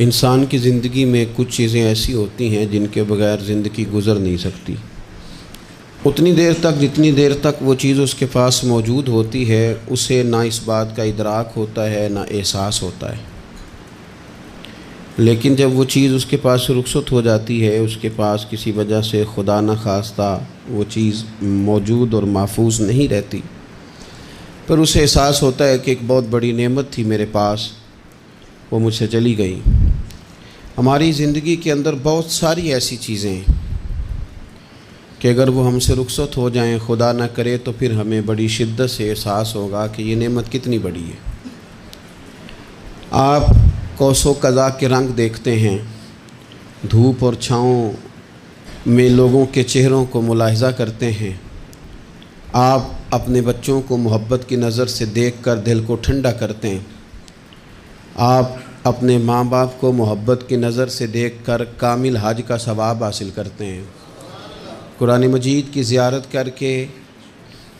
انسان کی زندگی میں کچھ چیزیں ایسی ہوتی ہیں جن کے بغیر زندگی گزر نہیں سکتی۔ اتنی دیر تک جتنی دیر تک وہ چیز اس کے پاس موجود ہوتی ہے اسے نہ اس بات کا ادراک ہوتا ہے نہ احساس ہوتا ہے، لیکن جب وہ چیز اس کے پاس سے رخصت ہو جاتی ہے، اس کے پاس کسی وجہ سے خدا نخواستہ وہ چیز موجود اور محفوظ نہیں رہتی، پھر اسے احساس ہوتا ہے کہ ایک بہت بڑی نعمت تھی میرے پاس، وہ مجھ سے چلی گئی۔ ہماری زندگی کے اندر بہت ساری ایسی چیزیں ہیں کہ اگر وہ ہم سے رخصت ہو جائیں، خدا نہ کرے، تو پھر ہمیں بڑی شدت سے احساس ہوگا کہ یہ نعمت کتنی بڑی ہے۔ آپ قوس و قزح کے رنگ دیکھتے ہیں، دھوپ اور چھاؤں میں لوگوں کے چہروں کو ملاحظہ کرتے ہیں، آپ اپنے بچوں کو محبت کی نظر سے دیکھ کر دل کو ٹھنڈا کرتے ہیں، آپ اپنے ماں باپ کو محبت کی نظر سے دیکھ کر کامل حج کا ثواب حاصل کرتے ہیں، قرآن مجید کی زیارت کر کے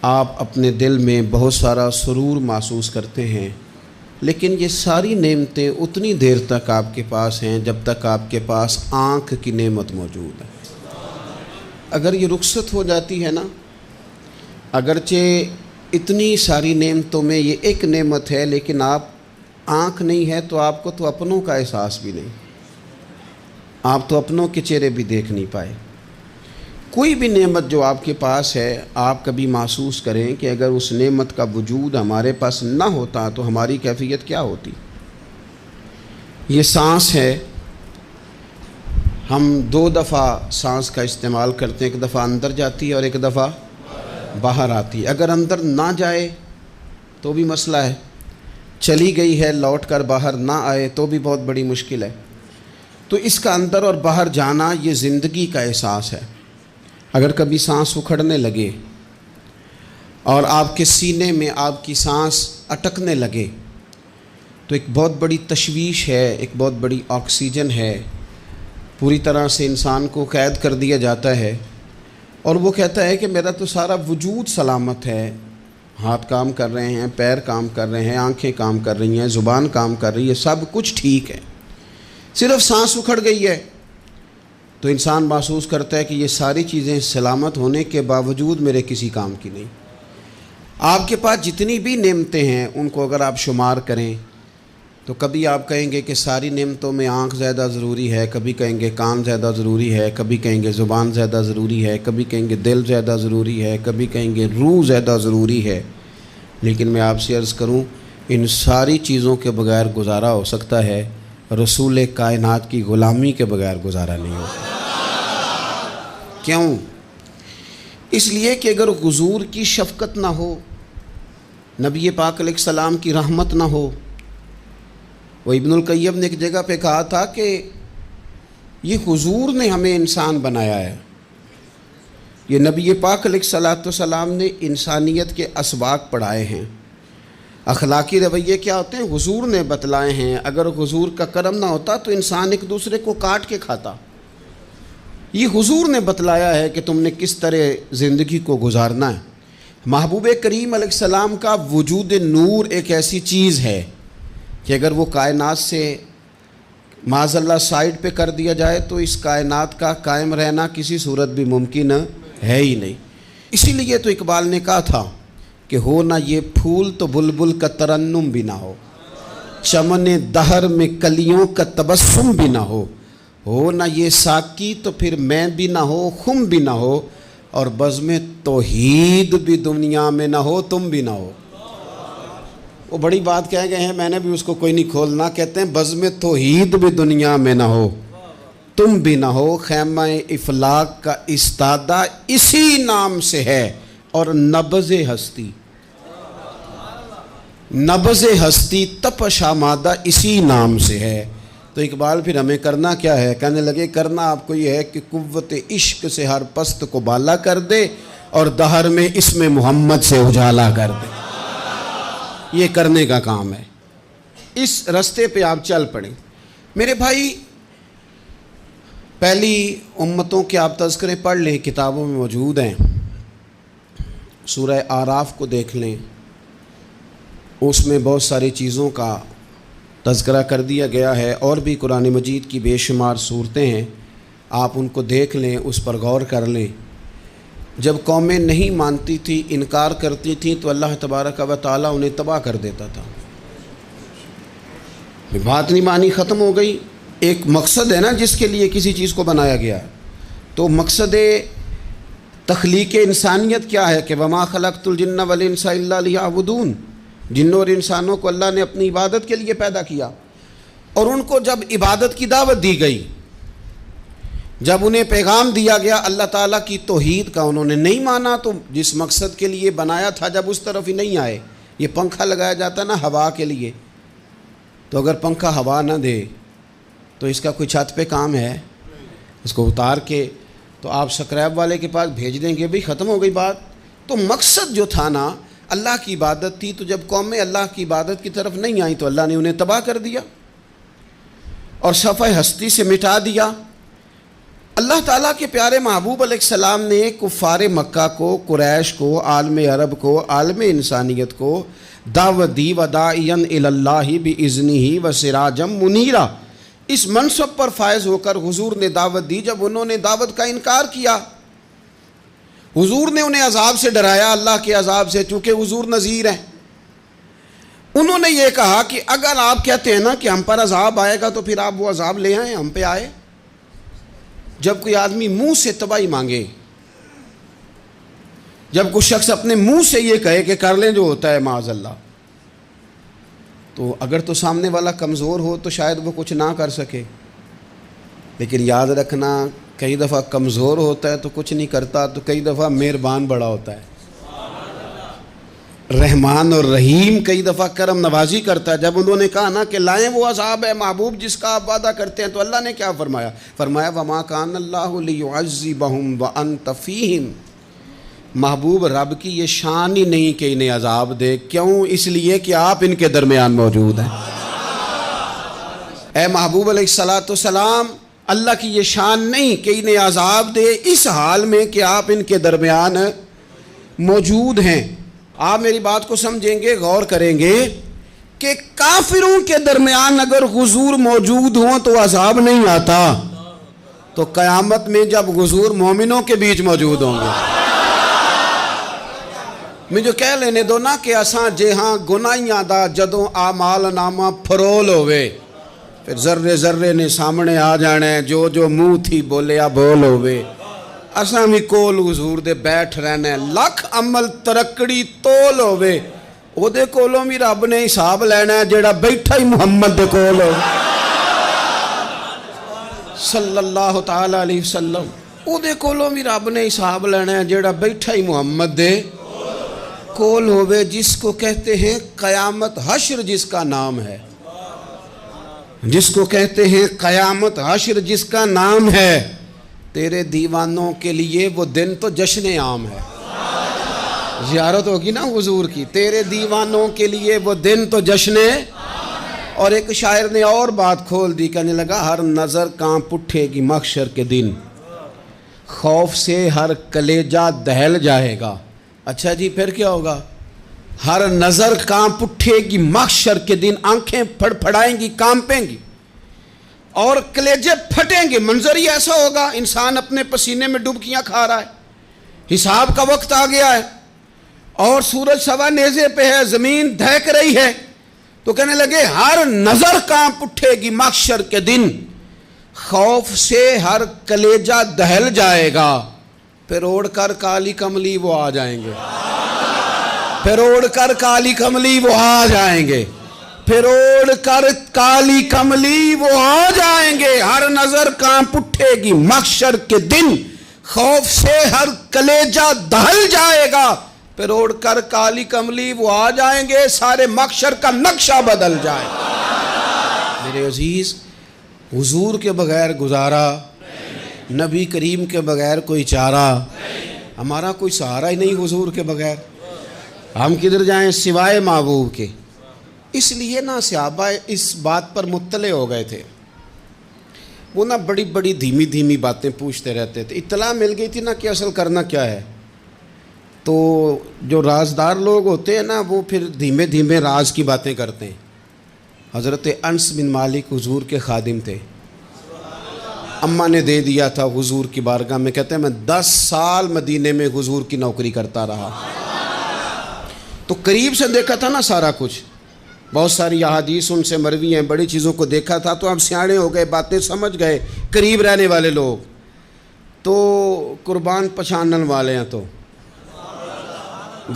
آپ اپنے دل میں بہت سارا سرور محسوس کرتے ہیں، لیکن یہ ساری نعمتیں اتنی دیر تک آپ کے پاس ہیں جب تک آپ کے پاس آنکھ کی نعمت موجود ہے۔ اگر یہ رخصت ہو جاتی ہے نا، اگرچہ اتنی ساری نعمتوں میں یہ ایک نعمت ہے، لیکن آپ آنکھ نہیں ہے تو آپ کو تو اپنوں کا احساس بھی نہیں، آپ تو اپنوں کے چہرے بھی دیکھ نہیں پائے۔ کوئی بھی نعمت جو آپ کے پاس ہے، آپ کبھی محسوس کریں کہ اگر اس نعمت کا وجود ہمارے پاس نہ ہوتا تو ہماری کیفیت کیا ہوتی۔ یہ سانس ہے، ہم دو دفعہ سانس کا استعمال کرتے ہیں، ایک دفعہ اندر جاتی ہے اور ایک دفعہ باہر آتی ہے۔ اگر اندر نہ جائے تو بھی مسئلہ ہے، چلی گئی ہے لوٹ کر باہر نہ آئے تو بھی بہت بڑی مشکل ہے۔ تو اس کا اندر اور باہر جانا یہ زندگی کا احساس ہے۔ اگر کبھی سانس اکھڑنے لگے اور آپ کے سینے میں آپ کی سانس اٹکنے لگے تو ایک بہت بڑی تشویش ہے، ایک بہت بڑی آکسیجن ہے، پوری طرح سے انسان کو قید کر دیا جاتا ہے، اور وہ کہتا ہے کہ میرا تو سارا وجود سلامت ہے، ہاتھ کام کر رہے ہیں، پیر کام کر رہے ہیں، آنکھیں کام کر رہی ہیں، زبان کام کر رہی ہے، سب کچھ ٹھیک ہے، صرف سانس اکھڑ گئی ہے۔ تو انسان محسوس کرتا ہے کہ یہ ساری چیزیں سلامت ہونے کے باوجود میرے کسی کام کی نہیں۔ آپ کے پاس جتنی بھی نعمتیں ہیں ان کو اگر آپ شمار کریں تو کبھی آپ کہیں گے کہ ساری نعمتوں میں آنکھ زیادہ ضروری ہے، کبھی کہیں گے کان زیادہ ضروری ہے، کبھی کہیں گے زبان زیادہ ضروری ہے، کبھی کہیں گے دل زیادہ ضروری ہے، کبھی کہیں گے روح زیادہ ضروری ہے، لیکن میں آپ سے عرض کروں ان ساری چیزوں کے بغیر گزارا ہو سکتا ہے، رسول کائنات کی غلامی کے بغیر گزارا نہیں ہوتا۔ کیوں؟ اس لیے کہ اگر حضور کی شفقت نہ ہو، نبی پاک علیہ السلام کی رحمت نہ ہو، وہ ابن القیم نے ایک جگہ پہ کہا تھا کہ یہ حضور نے ہمیں انسان بنایا ہے، یہ نبی پاک علیہ السلام نے انسانیت کے اسباق پڑھائے ہیں، اخلاقی رویے کیا ہوتے ہیں حضور نے بتلائے ہیں، اگر حضور کا کرم نہ ہوتا تو انسان ایک دوسرے کو کاٹ کے کھاتا۔ یہ حضور نے بتلایا ہے کہ تم نے کس طرح زندگی کو گزارنا ہے۔ محبوب کریم علیہ السلام کا وجود نور ایک ایسی چیز ہے کہ اگر وہ کائنات سے معاذ اللہ سائیڈ پہ کر دیا جائے تو اس کائنات کا قائم رہنا کسی صورت بھی ممکن ہے ہی نہیں۔ اسی لیے تو اقبال نے کہا تھا کہ ہو نہ یہ پھول تو بلبل کا ترنم بھی نہ ہو، چمن دہر میں کلیوں کا تبسم بھی نہ ہو نہ یہ ساقی تو پھر میں بھی نہ ہو، خم بھی نہ ہو، اور بزم توحید بھی دنیا میں نہ ہو، تم بھی نہ ہو۔ وہ بڑی بات کہہ گئے ہیں، میں نے بھی اس کو کوئی نہیں کھولنا، کہتے ہیں بزم توحید بھی دنیا میں نہ ہو، تم بھی نہ ہو، خیمہ افلاق کا استادہ اسی نام سے ہے، اور نبض ہستی تپش آمادہ اسی نام سے ہے۔ تو اقبال پھر ہمیں کرنا کیا ہے؟ کہنے لگے کرنا آپ کو یہ ہے کہ قوت عشق سے ہر پست کو بالا کر دے اور دہر میں اسم محمد سے اجالا کر دے، یہ کرنے کا کام ہے۔ اس رستے پہ آپ چل پڑیں میرے بھائی۔ پہلی امتوں کے آپ تذکرے پڑھ لیں، کتابوں میں موجود ہیں، سورہ اعراف کو دیکھ لیں، اس میں بہت ساری چیزوں کا تذکرہ کر دیا گیا ہے، اور بھی قرآن مجید کی بے شمار صورتیں ہیں، آپ ان کو دیکھ لیں، اس پر غور کر لیں۔ جب قومیں نہیں مانتی تھیں، انکار کرتی تھیں، تو اللہ تبارک و تعالیٰ انہیں تباہ کر دیتا تھا۔ بات نہیں مانی، ختم ہو گئی۔ ایک مقصد ہے نا جس کے لیے کسی چیز کو بنایا گیا، تو مقصد تخلیق انسانیت کیا ہے کہ وما خلقت الجن والانس الا لیعبدون، جنوں اور انسانوں کو اللہ نے اپنی عبادت کے لیے پیدا کیا، اور ان کو جب عبادت کی دعوت دی گئی، جب انہیں پیغام دیا گیا اللہ تعالیٰ کی توحید کا، انہوں نے نہیں مانا، تو جس مقصد کے لیے بنایا تھا جب اس طرف ہی نہیں آئے۔ یہ پنکھا لگایا جاتا نا ہوا کے لیے، تو اگر پنکھا ہوا نہ دے تو اس کا کوئی چھت پہ کام ہے؟ اس کو اتار کے تو آپ سکریب والے کے پاس بھیج دیں گے، بھی ختم ہو گئی بات۔ تو مقصد جو تھا نا اللہ کی عبادت تھی، تو جب قومیں اللہ کی عبادت کی طرف نہیں آئیں تو اللہ نے انہیں تباہ کر دیا اور صفحہ ہستی سے مٹا دیا۔ اللہ تعالیٰ کے پیارے محبوب علیہ السلام نے کفار مکہ کو، قریش کو، عالم عرب کو، عالم انسانیت کو دعوت دی، وداعیا الی اللہ باذنہ وسراجا منیرا۔ اس منصب پر فائز ہو کر حضور نے دعوت دی۔ جب انہوں نے دعوت کا انکار کیا، حضور نے انہیں عذاب سے ڈرایا، اللہ کے عذاب سے، چونکہ حضور نذیر ہیں۔ انہوں نے یہ کہا کہ اگر آپ کہتے ہیں نا کہ ہم پر عذاب آئے گا تو پھر آپ وہ عذاب لے آئیں، ہم پہ آئے۔ جب کوئی آدمی منہ سے تباہی مانگے، جب کوئی شخص اپنے منہ سے یہ کہے کہ کر لیں جو ہوتا ہے معاذ اللہ، تو اگر تو سامنے والا کمزور ہو تو شاید وہ کچھ نہ کر سکے، لیکن یاد رکھنا کئی دفعہ کمزور ہوتا ہے تو کچھ نہیں کرتا، تو کئی دفعہ مہربان بڑا ہوتا ہے، رحمان اور رحیم کئی دفعہ کرم نوازی کرتا ہے۔ جب انہوں نے کہا نا کہ لائیں وہ عذاب ہے محبوب جس کا آپ وعدہ کرتے ہیں، تو اللہ نے کیا فرمایا؟ فرمایا وما کان اللہ لیعذبہم وانت فیہم۔ محبوب رب کی یہ شان ہی نہیں کہ انہیں عذاب دے، کیوں؟ اس لیے کہ آپ ان کے درمیان موجود ہیں۔ اے محبوب علیہ الصلاۃ والسلام، اللہ کی یہ شان نہیں کہ انہیں عذاب دے اس حال میں کہ آپ ان کے درمیان موجود ہیں۔ آپ میری بات کو سمجھیں گے، غور کریں گے کہ کافروں کے درمیان اگر حضور موجود ہوں تو عذاب نہیں آتا، تو قیامت میں جب حضور مومنوں کے بیچ موجود ہوں گے، مجھے کہہ لینے دو نا کہ اساں جے ہاں گناہیاں دا جدوں اعمال نامہ پھرول ہوئے، پھر ذرے ذرے نے سامنے آ جانا ہے، جو جو منہ تھی بولیا بول ہوئے، اساں بھی کول حضور دے بیٹھ رہنا ہے، لکھ عمل ترکڑی تول ہوئے، او دے کولوں بھی رب نے حساب لینا ہے جیڑا بیٹھا ہی محمد دے کول ہو صلی اللہ تعالی علیہ وسلم، او دے کولوں بھی رب نے حساب لینا ہے جیڑا بیٹھا ہی محمد دے کول ہوئے، جس کو کہتے ہیں قیامت حشر، جس کا نام ہے، جس کو کہتے ہیں قیامت حشر، جس کا نام ہے۔ تیرے دیوانوں کے لیے وہ دن تو جشن عام ہے، زیارت ہوگی نا حضور کی، تیرے دیوانوں کے لیے وہ دن تو جشن۔ اور ایک شاعر نے اور بات کھول دی، کہنے لگا ہر نظر کانپ اٹھے گی محشر کے دن، خوف سے ہر کلیجہ دہل جائے گا۔ اچھا جی پھر کیا ہوگا؟ ہر نظر کانپ اٹھے گی محشر کے دن، آنکھیں پھڑ پھڑائیں گی، کانپیں گی اور کلیجے پھٹیں گے۔ منظر ہی ایسا ہوگا، انسان اپنے پسینے میں ڈبکیاں کھا رہا ہے، حساب کا وقت آ گیا ہے اور سورج سوا نیزے پہ ہے، زمین دہک رہی ہے، تو کہنے لگے ہر نظر کانپ اٹھے گی محشر کے دن، خوف سے ہر کلیجہ دہل جائے گا، پھر اوڑھ کر کالی کملی وہ آ جائیں گے، پھر اوڑھ کر کالی کملی وہ آ جائیں گے، پھر اوڑھ کر کالی کملی وہ آ جائیں گے، ہر نظر کانپ اٹھے گی محشر کے دن، خوف سے ہر کلیجہ دہل جائے گا، پھر اوڑھ کر کالی کملی وہ آ جائیں گے، سارے محشر کا نقشہ بدل جائے گا۔ میرے عزیز، حضور کے بغیر گزارا، نبی کریم کے بغیر کوئی چارہ، ہمارا کوئی سہارا ہی نہیں حضور کے بغیر، ہم کدھر جائیں سوائے محبوب کے۔ اس لیے نا صحابہ اس بات پر مطلع ہو گئے تھے، وہ نا بڑی بڑی دھیمی دھیمی باتیں پوچھتے رہتے تھے، اطلاع مل گئی تھی نا کہ اصل کرنا کیا ہے۔ تو جو رازدار لوگ ہوتے ہیں نا وہ پھر دھیمے دھیمے راز کی باتیں کرتے ہیں، حضرت انس بن مالک حضور کے خادم تھے، اماں نے دے دیا تھا حضور کی بارگاہ میں، کہتے ہیں میں 10 سال مدینے میں حضور کی نوکری کرتا رہا، تو قریب سے دیکھا تھا نا سارا کچھ، بہت ساری احادیث ان سے مروی ہیں، بڑی چیزوں کو دیکھا تھا، تو ہم سیانے ہو گئے، باتیں سمجھ گئے، قریب رہنے والے لوگ تو قربان پچھانن والے ہیں، تو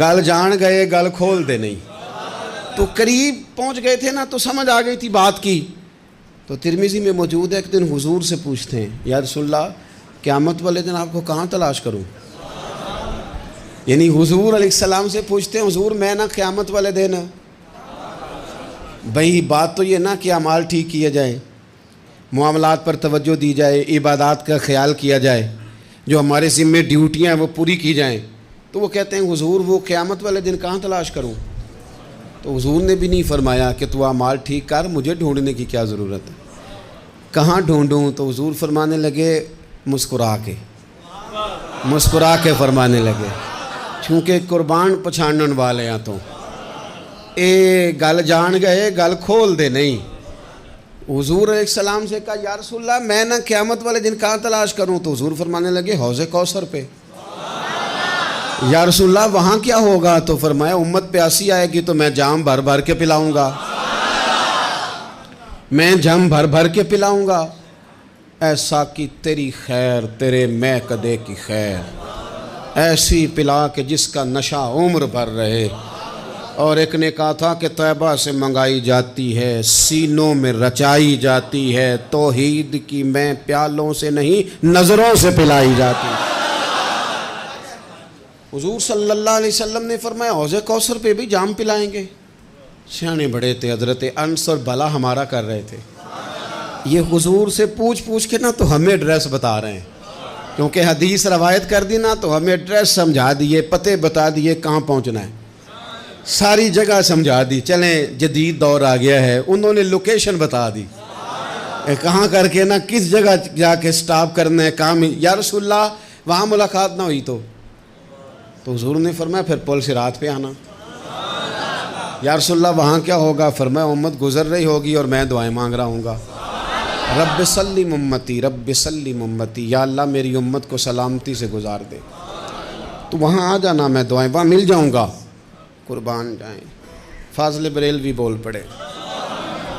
گل جان گئے گل کھول دے نہیں، تو قریب پہنچ گئے تھے نا، تو سمجھ آ گئی تھی بات کی۔ تو ترمذی میں موجود ہے، ایک دن حضور سے پوچھتے ہیں یا رسول اللہ قیامت والے دن آپ کو کہاں تلاش کروں؟ یعنی حضور علیہ السلام سے پوچھتے ہیں حضور میں نا قیامت والے دن، بھئی بات تو یہ نا کہ اعمال ٹھیک کیا جائے، معاملات پر توجہ دی جائے، عبادات کا خیال کیا جائے، جو ہمارے ذمہ ڈیوٹیاں ہیں وہ پوری کی جائیں، تو وہ کہتے ہیں حضور وہ قیامت والے دن کہاں تلاش کروں؟ تو حضور نے بھی نہیں فرمایا کہ تو اعمال ٹھیک کر، مجھے ڈھونڈنے کی کیا ضرورت ہے، کہاں ڈھونڈوں؟ تو حضور فرمانے لگے مسکرا کے فرمانے لگے، چونکہ قربان پچھانن والے ہیں، تو اے گل جان گئے گل کھول دے نہیں۔ حضور علیہ السلام سے کہا یا رسول اللہ میں نہ قیامت والے دن کہاں تلاش کروں؟ تو حضور فرمانے لگے حوض کوثر پہ۔ یا رسول اللہ وہاں کیا ہوگا؟ تو فرمایا امت پیاسی آئے گی تو میں جام بھر بھر کے پلاؤں گا، میں جام بھر بھر کے پلاؤں گا، ایسا کہ تیری خیر تیرے میں کدے کی خیر، ایسی پلا کہ جس کا نشہ عمر بھر رہے۔ اور ایک نے کہا تھا کہ طیبہ سے منگائی جاتی ہے، سینوں میں رچائی جاتی ہے، توحید کی میں پیالوں سے نہیں نظروں سے پلائی جاتی ہے۔ حضور صلی اللہ علیہ وسلم نے فرمایا حوض کوثر پہ بھی جام پلائیں گے؟ سیانے بڑے تھے حضرت انس، اور بھلا ہمارا کر رہے تھے۔ یہ حضور سے پوچھ کے نا تو ہمیں ایڈریس بتا رہے ہیں، کیونکہ حدیث روایت کر دی نا تو ہمیں ایڈریس سمجھا دیے، پتے بتا دیے کہاں پہنچنا ہے، ساری جگہ سمجھا دی۔ چلیں جدید دور آ گیا ہے، انہوں نے لوکیشن بتا دی کہاں کر کے نا کس جگہ جا کے سٹاپ کرنا ہے کام۔ یا رسول اللہ وہاں ملاقات نہ ہوئی تو حضور نے فرمایا پھر پل صراط پہ آنا۔ یا رسول اللہ وہاں کیا ہوگا؟ فرمایا امت گزر رہی ہوگی اور میں دعائیں مانگ رہا ہوں گا، رب سلم امتی رب سلم امتی، یا اللہ میری امت کو سلامتی سے گزار دے، تو وہاں آ جانا، میں دعائیں وہاں مل جاؤں گا، قربان جائیں۔ فاضل بریلوی بول پڑے،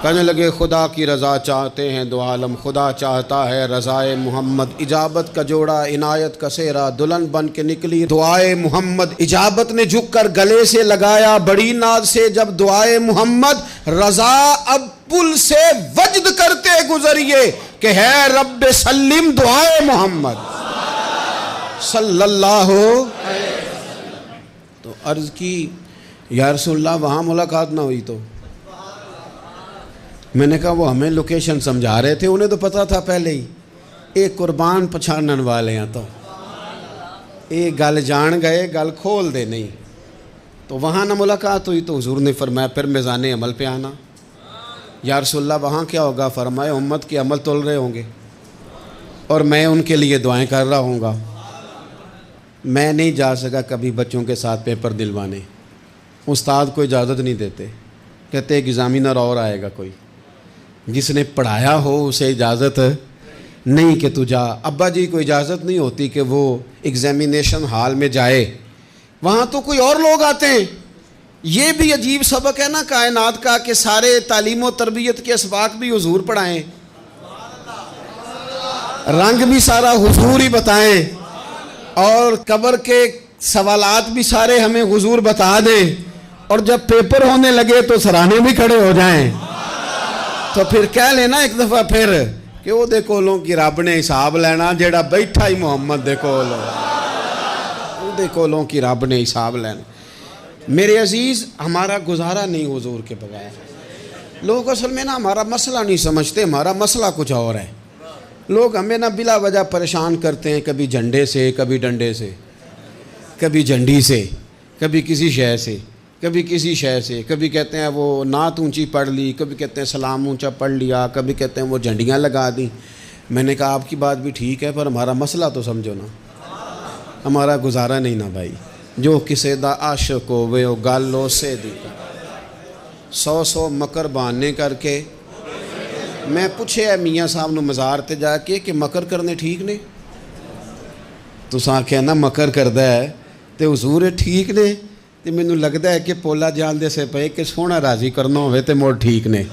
کہنے لگے خدا کی رضا چاہتے ہیں دو عالم، خدا چاہتا ہے رضائے محمد، اجابت کا جوڑا عنایت کا سہرا، دلہن بن کے نکلی دعائے محمد، اجابت نے جھک کر گلے سے لگایا بڑی ناز سے جب دعائے محمد، رضا اب پل سے وجد کرتے گزریے کہ ہے رب سلم دعائے محمد صلی اللہ علیہ وسلم۔ تو عرض کی یا رسول اللہ وہاں ملاقات نہ ہوئی تو؟ میں نے کہا وہ ہمیں لوکیشن سمجھا رہے تھے، انہیں تو پتا تھا پہلے ہی، ایک قربان پچھانن والے ہیں، تو ایک گل جان گئے گل کھول دے نہیں، تو وہاں نہ ملاقات ہوئی تو حضور نے فرمایا پھر میزان عمل پہ آنا۔ یا رسول اللہ وہاں کیا ہوگا؟ فرمایا امت کے عمل تول رہے ہوں گے اور میں ان کے لیے دعائیں کر رہا ہوں گا۔ میں نہیں جا سکا کبھی بچوں کے ساتھ پیپر دلوانے، استاد کو اجازت نہیں دیتے، کہتے ایگزامینر اور آئے گا کوئی، جس نے پڑھایا ہو اسے اجازت نہیں کہ تو جا۔ ابا جی کو اجازت نہیں ہوتی کہ وہ ایگزامینیشن ہال میں جائے، وہاں تو کوئی اور لوگ آتے ہیں۔ یہ بھی عجیب سبق ہے نا کائنات کا کہ سارے تعلیم و تربیت کے اسباق بھی حضور پڑھائیں، رنگ بھی سارا حضور ہی بتائیں، اور قبر کے سوالات بھی سارے ہمیں حضور بتا دیں، اور جب پیپر ہونے لگے تو سرانے بھی کھڑے ہو جائیں، تو پھر کہہ لینا ایک دفعہ پھر کہ وہ دے کولوں کی رب نے حساب لینا، جیڑا بیٹھا ہی محمد دے کول، وہ دے کولوں کی رب نے حساب لینا۔ میرے عزیز ہمارا گزارا نہیں حضور کے بغیر۔ لوگ اصل میں نا ہمارا مسئلہ نہیں سمجھتے، ہمارا مسئلہ کچھ اور ہے۔ لوگ ہمیں نا بلا وجہ پریشان کرتے ہیں، کبھی جھنڈے سے، کبھی ڈنڈے سے، کبھی جھنڈی سے، کبھی کسی شے سے، کبھی کسی شے سے، کبھی کہتے ہیں وہ نعت اونچی پڑھ لی، کبھی کہتے ہیں سلام اونچا پڑھ لیا، کبھی کہتے ہیں وہ جھنڈیاں لگا دیں۔ میں نے کہا آپ کی بات بھی ٹھیک ہے پر ہمارا مسئلہ تو سمجھو نا، ہمارا گزارا نہیں نا بھائی۔ جو کسے دا عاشق ہوئے وہ گل اسے دی، 100 مکر بہانے کر کے میں پوچھے میاں صاحب نو مزار تے جا کے کہ مکر کرنے ٹھیک نے؟ تساں آکھیا نا مکر کردا ہے تے حضور ٹھیک نے؟ تے مینوں لگدا ہے کہ پولا جان دے سے پئے کہ سونا راضی کرنا ہوئے تے موڑ ٹھیک نے۔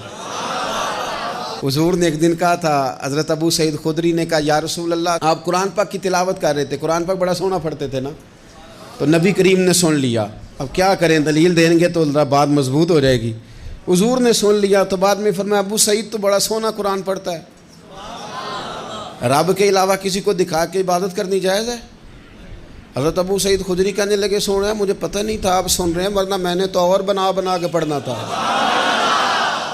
حضور نے ایک دن کہا تھا، حضرت ابو سعید خدری نے کہا یا رسول اللہ آپ قرآن پاک کی تلاوت کر رہے تھے، قرآن پاک بڑا سونا پڑھتے تھے نا، تو نبی کریم نے سن لیا، اب کیا کریں دلیل دیں گے تو بات مضبوط ہو جائے گی۔ حضور نے سن لیا تو بعد میں فرمایا ابو سعید تو بڑا سونا قرآن پڑھتا ہے، رب کے علاوہ کسی کو دکھا کے عبادت کرنی جائز ہے؟ حضرت ابو سعید خدری کہنے لگے سن رہے ہیں، مجھے پتہ نہیں تھا آپ سن رہے ہیں، ورنہ میں نے تو اور بنا کے پڑھنا تھا۔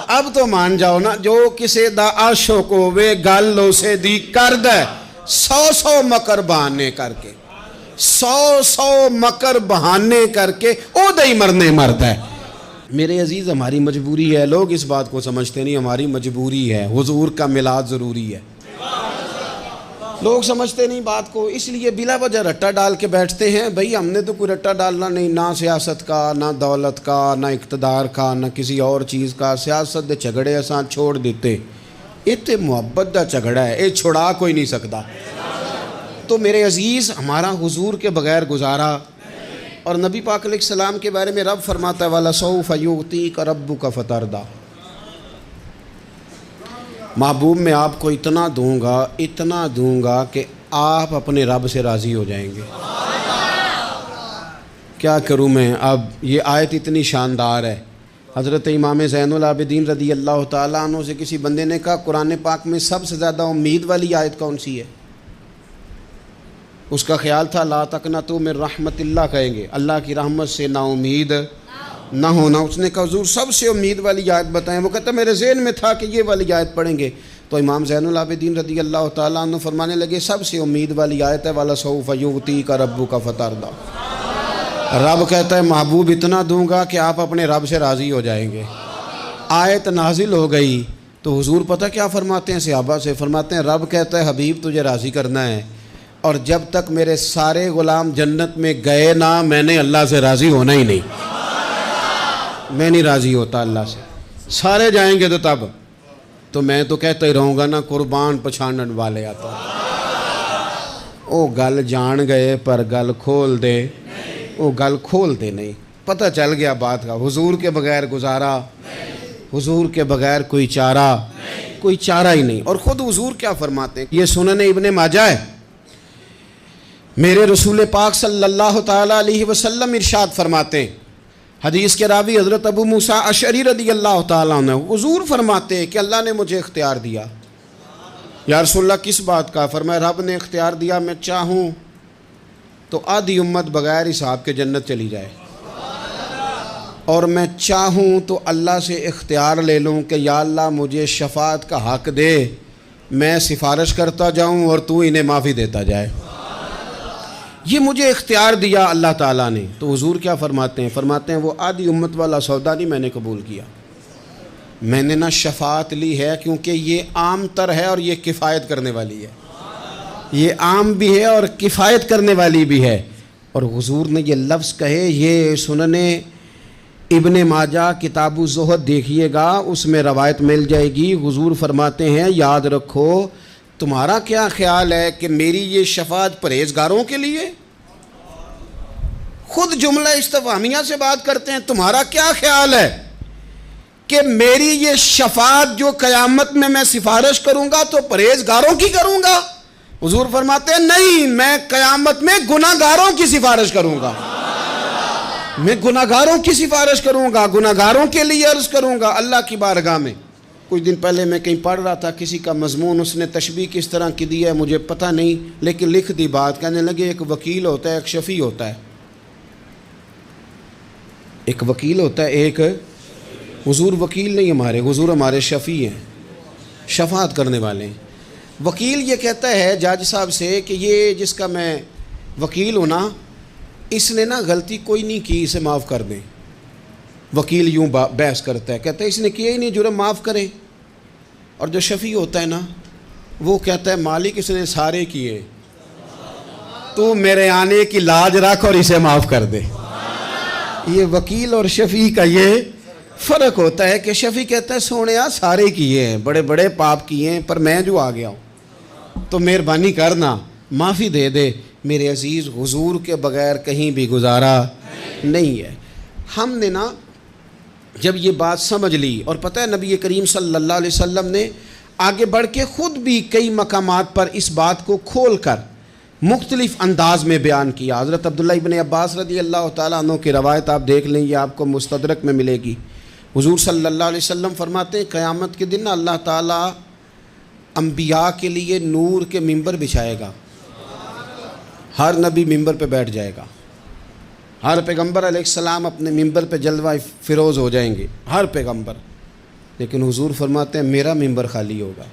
اب تو مان جاؤ نا، جو کسے دا عاشق ہوئے گل اسے دی کرد ہے 100 مکر بہانے کر کے، 100 مکر بہانے کر کے او دے ہی مرنے مرد ہے۔ میرے عزیز ہماری مجبوری ہے، لوگ اس بات کو سمجھتے نہیں، ہماری مجبوری ہے، حضور کا میلاد ضروری ہے، لوگ سمجھتے نہیں بات کو، اس لیے بلا وجہ رٹا ڈال کے بیٹھتے ہیں۔ بھئی ہم نے تو کوئی رٹا ڈالنا نہیں، نہ سیاست کا، نہ دولت کا، نہ اقتدار کا، نہ کسی اور چیز کا۔ سیاست دے جھگڑے اساں چھوڑ دیتے، یہ تے محبت دا جھگڑا ہے، یہ چھڑا کوئی نہیں سکتا۔ تو میرے عزیز ہمارا حضور کے بغیر گزارا، اور نبی پاک علیہ السلام کے بارے میں رب فرماتا ہے وَلَسَوْفَ يُعْطِيكَ رَبُّكَ فَتَرْضَىٰ، محبوب میں آپ کو اتنا دوں گا کہ آپ اپنے رب سے راضی ہو جائیں گے۔ کیا کروں میں؟ اب یہ آیت اتنی شاندار ہے۔ حضرت امام زین العابدین رضی اللہ تعالیٰ عنہ سے کسی بندے نے کہا قرآن پاک میں سب سے زیادہ امید والی آیت کون سی ہے؟ اس کا خیال تھا لا تقنطوا من رحمت اللہ کہیں گے، اللہ کی رحمت سے نا امید نہ ہونا۔ اس نے کہا حضور سب سے امید والی آیت بتائیں، وہ کہتا میرے ذہن میں تھا کہ یہ والی آیت پڑھیں گے، تو امام زین العابدین رضی اللہ تعالیٰ عنہ فرمانے لگے سب سے امید والی آیت ہے وَلَسَوْفَ يُعْطِيكَ رَبُّكَ فَتَرْضَىٰ، رب کہتا ہے محبوب اتنا دوں گا کہ آپ اپنے رب سے راضی ہو جائیں گے۔ آیت نازل ہو گئی تو حضور پتہ کیا فرماتے ہیں صحابہ سے؟ فرماتے ہیں رب کہتا ہے حبیب تجھے راضی کرنا ہے، اور جب تک میرے سارے غلام جنت میں گئے نہ میں نے اللہ سے راضی ہونا ہی نہیں، میں نہیں راضی ہوتا اللہ سے، سارے جائیں گے تو تب تو میں تو کہتا ہی رہوں گا نا قربان پچھانن والے آتا، او گل جان گئے پر گل کھول دے، او گل کھول دے نہیں، پتہ چل گیا بات کا۔ حضور کے بغیر گزارا، حضور کے بغیر کوئی چارہ ہی نہیں۔ اور خود حضور کیا فرماتے ہیں، یہ سنن ابن ماجہ ہے، میرے رسول پاک صلی اللہ تعالیٰ علیہ وسلم ارشاد فرماتے ہیں، حدیث کے راوی حضرت ابو موسیٰ اشعری رضی اللہ تعالیٰ عنہ، حضور فرماتے ہیں کہ اللہ نے مجھے اختیار دیا۔ یا رسول اللہ کس بات کا؟ فرمایا رب نے اختیار دیا میں چاہوں تو آدھی امت بغیر حساب کے جنت چلی جائے، اور میں چاہوں تو اللہ سے اختیار لے لوں کہ یا اللہ مجھے شفاعت کا حق دے، میں سفارش کرتا جاؤں اور تو انہیں معافی دیتا جائے، یہ مجھے اختیار دیا اللہ تعالیٰ نے۔ تو حضور کیا فرماتے ہیں؟ فرماتے ہیں وہ آدھی امت والا سودا نہیں میں نے قبول کیا، میں نے نہ شفاعت لی ہے، کیونکہ یہ عام تر ہے اور یہ کفایت کرنے والی ہے، یہ عام بھی ہے اور کفایت کرنے والی بھی ہے۔ اور حضور نے یہ لفظ کہے، یہ سنن ابن ماجہ کتاب الزہد دیکھیے گا، اس میں روایت مل جائے گی۔ حضور فرماتے ہیں یاد رکھو تمہارا کیا خیال ہے کہ میری یہ شفاعت پرہیزگاروں کے لیے؟ خود جملہ استفہامیہ سے بات کرتے ہیں، تمہارا کیا خیال ہے کہ میری یہ شفاعت جو قیامت میں سفارش کروں گا تو پرہیزگاروں کی کروں گا؟ حضور فرماتے ہیں نہیں، میں قیامت میں گناہگاروں کی سفارش کروں گا، میں گناہگاروں کی سفارش کروں گا، گناہگاروں کے لیے عرض کروں گا اللہ کی بارگاہ میں۔ کچھ دن پہلے میں کہیں پڑھ رہا تھا کسی کا مضمون، اس نے تشبیہ کس طرح کی دی ہے مجھے پتہ نہیں، لیکن لکھ دی بات، کہنے لگے ایک وکیل ہوتا ہے ایک شفیع ہوتا ہے، ایک وکیل ہوتا ہے ایک، حضور وکیل نہیں ہمارے، حضور ہمارے شفیع ہیں، شفاعت کرنے والے ہیں۔ وکیل یہ کہتا ہے جج صاحب سے کہ یہ جس کا میں وکیل ہوں نا، اس نے نا غلطی کوئی نہیں کی، اسے معاف کر دیں۔ وکیل یوں بحث کرتا ہے، کہتا ہے اس نے کیا ہی نہیں، جرم معاف کریں۔ اور جو شفیع ہوتا ہے نا وہ کہتا ہے مالک اس نے سارے کیے، تو میرے آنے کی لاج رکھ اور اسے معاف کر دے۔ یہ وکیل اور شفیع کا یہ فرق ہوتا ہے کہ شفیع کہتا ہے سونیا سارے کیے ہیں، بڑے بڑے پاپ کیے ہیں، پر میں جو آ گیا ہوں تو مہربانی کرنا معافی دے دے۔ میرے عزیز، حضور کے بغیر کہیں بھی گزارا نہیں ہے۔ ہم نے نا جب یہ بات سمجھ لی، اور پتہ ہے نبی کریم صلی اللہ علیہ وسلم نے آگے بڑھ کے خود بھی کئی مقامات پر اس بات کو کھول کر مختلف انداز میں بیان کیا۔ حضرت عبداللہ ابن عباس رضی اللہ تعالیٰ عنہ کی روایت آپ دیکھ لیں، یہ آپ کو مستدرک میں ملے گی۔ حضور صلی اللہ علیہ وسلم فرماتے ہیں قیامت کے دن اللہ تعالیٰ انبیاء کے لیے نور کے ممبر بچھائے گا، ہر نبی ممبر پہ بیٹھ جائے گا، ہر پیغمبر علیہ السلام اپنے ممبر پہ جلوہ فروز ہو جائیں گے، ہر پیغمبر۔ لیکن حضور فرماتے ہیں میرا ممبر خالی ہوگا۔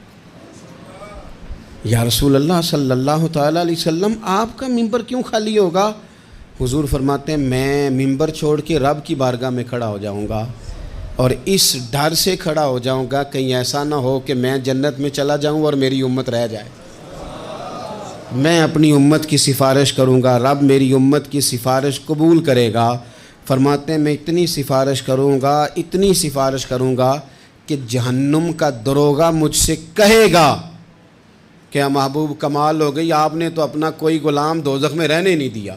یا رسول اللہ صلی اللہ تعالیٰ علیہ وسلم آپ کا ممبر کیوں خالی ہوگا؟ حضور فرماتے ہیں میں ممبر چھوڑ کے رب کی بارگاہ میں کھڑا ہو جاؤں گا، اور اس ڈر سے کھڑا ہو جاؤں گا کہیں ایسا نہ ہو کہ میں جنت میں چلا جاؤں اور میری امت رہ جائے۔ میں اپنی امت کی سفارش کروں گا، رب میری امت کی سفارش قبول کرے گا۔ فرماتے ہیں میں اتنی سفارش کروں گا، اتنی سفارش کروں گا کہ جہنم کا دروغہ مجھ سے کہے گا کہ محبوب کمال ہو گئی، آپ نے تو اپنا کوئی غلام دوزخ میں رہنے نہیں دیا،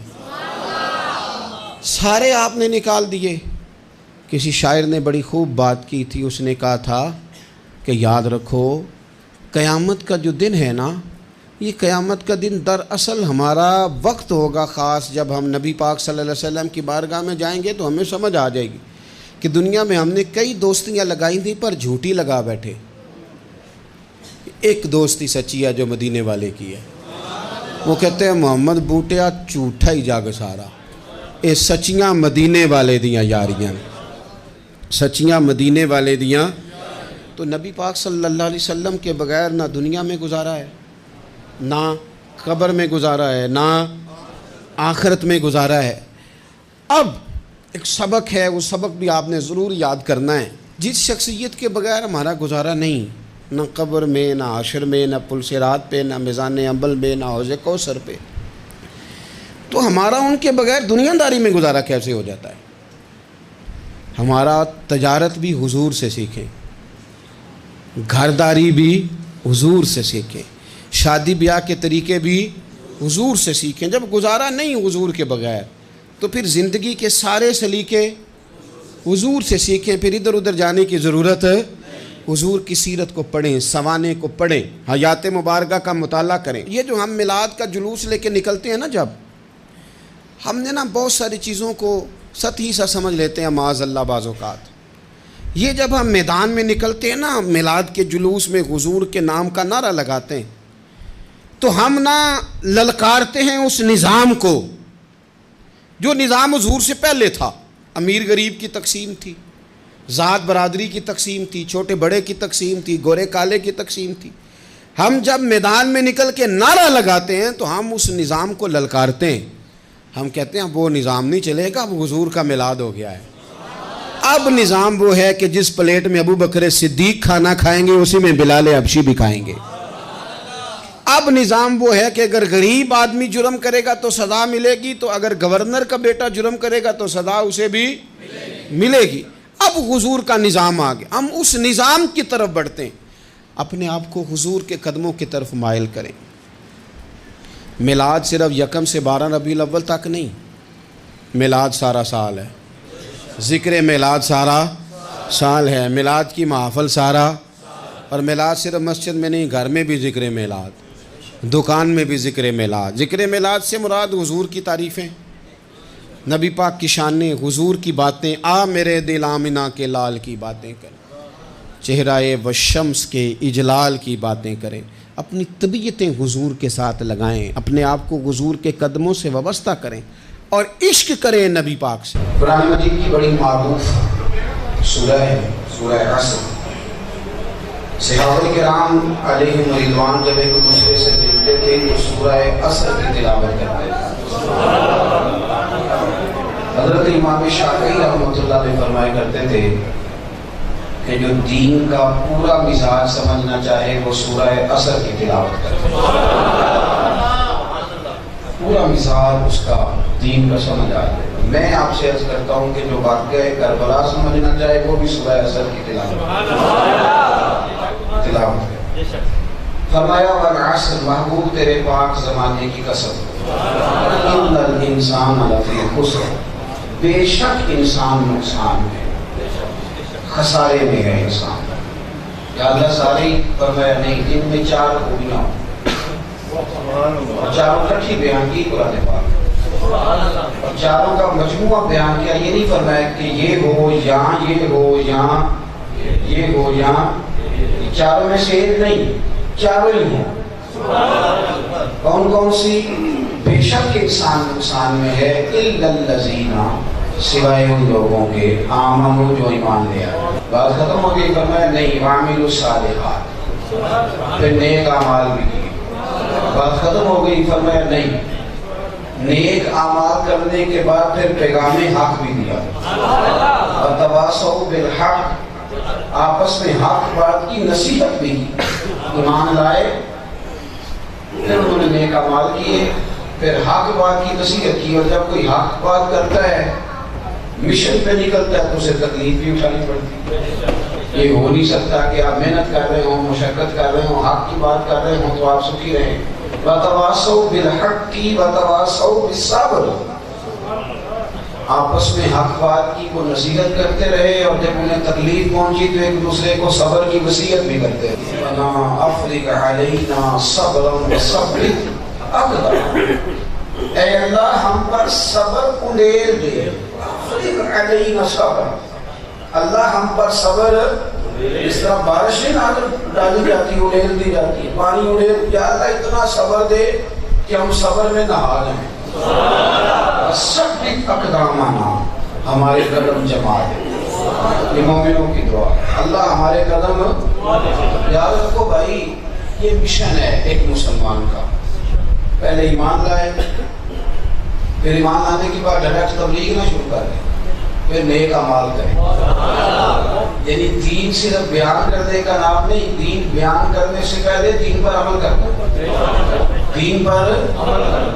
سارے آپ نے نکال دیے۔ کسی شاعر نے بڑی خوب بات کی تھی، اس نے کہا تھا کہ یاد رکھو قیامت کا جو دن ہے نا، یہ قیامت کا دن دراصل ہمارا وقت ہوگا خاص، جب ہم نبی پاک صلی اللہ علیہ وسلم کی بارگاہ میں جائیں گے تو ہمیں سمجھ آ جائے گی کہ دنیا میں ہم نے کئی دوستیاں لگائی تھیں پر جھوٹی لگا بیٹھے، ایک دوستی سچی ہے جو مدینے والے کی ہے۔ وہ کہتے ہیں محمد بوٹیا جھوٹا ہی جاگ سارا، اے سچیاں مدینے والے دیاں یاریاں، سچیاں مدینے والے دیاں۔ تو نبی پاک صلی اللہ علیہ وسلم کے بغیر نہ دنیا میں گزارا ہے، نہ قبر میں گزارا ہے، نہ آخرت میں گزارا ہے۔ اب ایک سبق ہے، وہ سبق بھی آپ نے ضرور یاد کرنا ہے۔ جس شخصیت کے بغیر ہمارا گزارا نہیں، نہ قبر میں، نہ حشر میں، نہ پل صراط پہ، نہ میزان عمل میں، نہ حوض کوثر پہ، تو ہمارا ان کے بغیر دنیا داری میں گزارا کیسے ہو جاتا ہے؟ ہمارا تجارت بھی حضور سے سیکھیں، گھرداری بھی حضور سے سیکھیں، شادی بیاہ کے طریقے بھی حضور سے سیکھیں۔ جب گزارا نہیں حضور کے بغیر تو پھر زندگی کے سارے سلیقے حضور سے سیکھیں، پھر ادھر ادھر جانے کی ضرورت ہے۔ حضور کی سیرت کو پڑھیں، سوانے کو پڑھیں، حیات مبارکہ کا مطالعہ کریں۔ یہ جو ہم میلاد کا جلوس لے کے نکلتے ہیں نا، جب ہم نے نا بہت ساری چیزوں کو سطحی سا سمجھ لیتے ہیں معاذ اللہ بعض اوقات۔ یہ جب ہم میدان میں نکلتے ہیں نا، میلاد کے جلوس میں حضور کے نام کا نعرہ لگاتے ہیں، تو ہم نہ للکارتے ہیں اس نظام کو جو نظام حضور سے پہلے تھا۔ امیر غریب کی تقسیم تھی، ذات برادری کی تقسیم تھی، چھوٹے بڑے کی تقسیم تھی، گورے کالے کی تقسیم تھی۔ ہم جب میدان میں نکل کے نعرہ لگاتے ہیں تو ہم اس نظام کو للکارتے ہیں، ہم کہتے ہیں وہ نظام نہیں چلے گا، اب حضور کا میلاد ہو گیا ہے۔ اب نظام وہ ہے کہ جس پلیٹ میں ابو بکر صدیق کھانا کھائیں گے اسی میں بلال حبشی بھی کھائیں گے۔ اب نظام وہ ہے کہ اگر غریب آدمی جرم کرے گا تو سزا ملے گی، تو اگر گورنر کا بیٹا جرم کرے گا تو سزا اسے بھی ملے گی۔ اب حضور کا نظام آ گیا، ہم اس نظام کی طرف بڑھتے ہیں۔ اپنے آپ کو حضور کے قدموں کی طرف مائل کریں۔ میلاد صرف 1 سے 12 ربیع الاول تک نہیں، میلاد سارا سال ہے، ذکر میلاد سارا سال ہے، میلاد کی محافل سارا، اور میلاد صرف مسجد میں نہیں، گھر میں بھی ذکر میلاد، دکان میں بھی ذکر میلاد۔ ذکر میلاد سے مراد حضور کی تعریفیں، نبی پاک کی شانیں، حضور کی باتیں، آ میرے دل آمنہ کے لال کی باتیں کریں، چہرہ والشمس کے اجلال کی باتیں کریں، اپنی طبیعتیں حضور کے ساتھ لگائیں، اپنے آپ کو حضور کے قدموں سے وابستہ کریں اور عشق کریں نبی پاک سے۔ قرآن مجید کی بڑی معروف سورہ ہے، سورہ عصر۔ صحابہ کرام علیہم رضوان جب ایک دوسرے سے ملتے تھے تو سورہ عصر کی تلاوت کرتے تھے۔ حضرت امام شافعی رحمۃ اللہ علیہ فرمایا کرتے تھے کہ جو دین کا پورا مزاج سمجھنا چاہے وہ سورہ عصر کی تلاوت کرے، پورا مزاج اس کا دین کا سمجھ آ جائے گا۔ میں آپ سے عرض کرتا ہوں کہ جو واقعہ کربلا سمجھنا چاہے وہ بھی سورہ اثر کی تلاوت ہے۔ فرمایا والعصر، محبوب تیرے پاک زمانے کی قسم، ان الانسان لفی خسر، بے شک انسان نقصان ہے، خسارے میں ہے انسان۔ یا اللہ ساری فرمایا نہیں، ان میں چار خوبیاں اور چاروں کٹھی بیان کی قرآن پاک، اور چاروں کا مجموعہ بیان کیا۔ یہ نہیں فرمایا کہ یہ ہو یہاں یہ ہو یہاں یہ ہو یہاں، چاروں میں سے ایک نہیں، چاروں ہی ہیں۔ کون کون سی؟ بے شک انسان نقصان میں ہے، الا الذین، سوائے ان لوگوں کے آمنوا جو ایمان لے آئے۔ بات ختم ہو گئی؟ فرمایا نہیں، وعملوا الصالحات، پھر نیک اعمال بھی کیے۔ بات ختم ہو گئی؟ فرمایا نہیں، نیک اعمال کرنے کے بعد پھر پیغام حق بھی دیا، وتواصوا بالحق، آپس میں حق بات کی نصیحت بھی کی۔ ایمان لائے، پھر انہوں نے نیک اعمال کیے، پھر حق بات کی نصیحت کی۔ اور جب کوئی حق بات کرتا ہے، مشن پہ نکلتا ہے، تو اسے تکلیف بھی اٹھانی پڑتی ہے۔ یہ ہو نہیں سکتا کہ آپ محنت کر رہے ہوں، مشقت کر رہے ہوں، حق کی بات کر رہے ہوں تو آپ سکھی رہیں۔ وَتَوَاصَوْا بِالْحَقِّ وَتَوَاصَوْا بِالصَّبْرِ، آپس میں حق بات کی کو نصیحت کرتے رہے، اور جب انہیں تکلیف پہنچی تو ایک دوسرے کو صبر کی وصیت بھی کرتے رہے۔ رَبَّنَا أَفْرِغْ عَلَيْنَا صَبْرًا وَثَبِّتْ أَقْدَامَنَا، اے اللہ ہم پر صبر اندھیر دے۔ أَفْرِغْ عَلَيْنَا صَبْرًا، اللہ ہم پر صبر، اس طرح بارشیں ڈالی جاتی، اڑیل دی جاتی ہے، پانی اڑیل، یا اللہ اتنا صبر دے کہ ہم صبر میں نہا جائیں۔ ثبت اقدامنا، ہمارے قدم جما دے۔ یہ مومنوں کی دعا، اللہ ہمارے قدم یاد رکھو بھائی، یہ مشن ہے ایک مسلمان کا۔ پہلے ایمان لائے، پھر ایمان لانے کے بعد ڈائریکٹ تبلیغ نہ شروع کر دیں، پھر نیک اعمال کریں۔ یعنی دین صرف بیان کرنے کا نام نہیں، دین بیان کرنے سے پہلے دین پر عمل کرنا۔ دین پر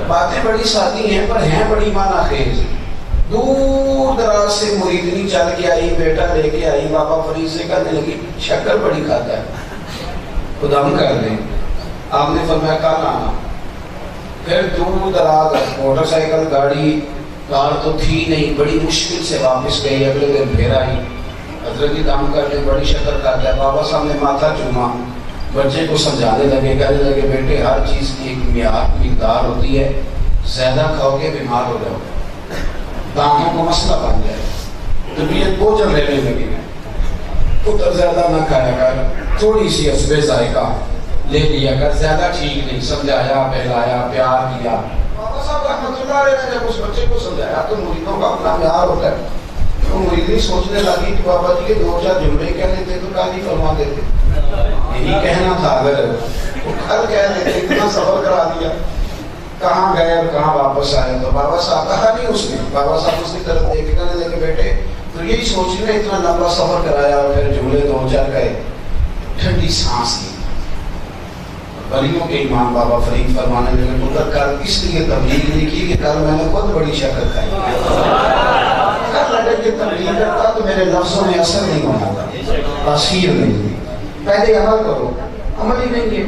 باتیں بڑی سادی ہیں پر ہیں بڑی معنی خیز۔ دور دراز سے مریدنی چل کے آئی، بیٹا لے کے آئی، بابا فرید سے کہنے لگی شکر بڑی کھاتا ہے، خدا ہم کر دیں۔ آپ نے فرمایا کل آنا۔ پھر دور دراز موٹر سائیکل گاڑی کار تو تھی نہیں، بڑی مشکل سے واپس گئی، اگلے دن پھر آئی، حضرت کی دام کر لیں، بڑی شکر کرتا ہے۔ بابا صاحب نے ماتھا چوما، بچے کو سمجھانے لگے، کہنے لگے بیٹے ہر چیز کی ایک مقدار ہوتی ہے، زیادہ کھاؤ گے بیمار ہو جاؤ گے، دانتوں کو مسئلہ بن جائے، طبیعت بوجھل رہنے لگی ہے۔ پتر زیادہ نہ کھایا کر، تھوڑی سی حسب ذائقہ لے لیا کر، زیادہ ٹھیک نہیں، سمجھایا، پہلایا، پیار کیا۔ بابا صاحب رحمۃ اللہ علیہ نے جب اس بچے کو سمجھایا تو مریدوں کا اپنا معیار ہوتا ہے، تو مریدی سوچنے لگی کہ بابا جی کے دو چار جملے کہہ لیتے تو کل ہی فرما دیتے، یہی کہنا تھا، اگر وہ کل کہہ دیتے، اتنا صبر کرا دیا، کہاں گئے اور کہاں واپس آئے۔ تو بابا صاحب کہا نہیں اس نے، بابا صاحب اس کی طرف دیکھ کے کہنے لگے بیٹے تو یہی سوچنے اتنا لمبا سفر کرایا اور پھر جملے دو چار گئے، ٹھنڈی سانس لی۔ ولیوں کے امام بابا فرید فرمانے لگے پتر کل اس لیے تبلیغ نہیں کی کہ کل میں نے خود بڑی شکر کھائی، کل اگر یہ تبلیغ کرتا تو میرے لفظوں میں اثر نہیں ہونا تھا، تاثیر نہیں ہوئی۔ پہلے عمل کرو، عمل ہی نہیں ہے۔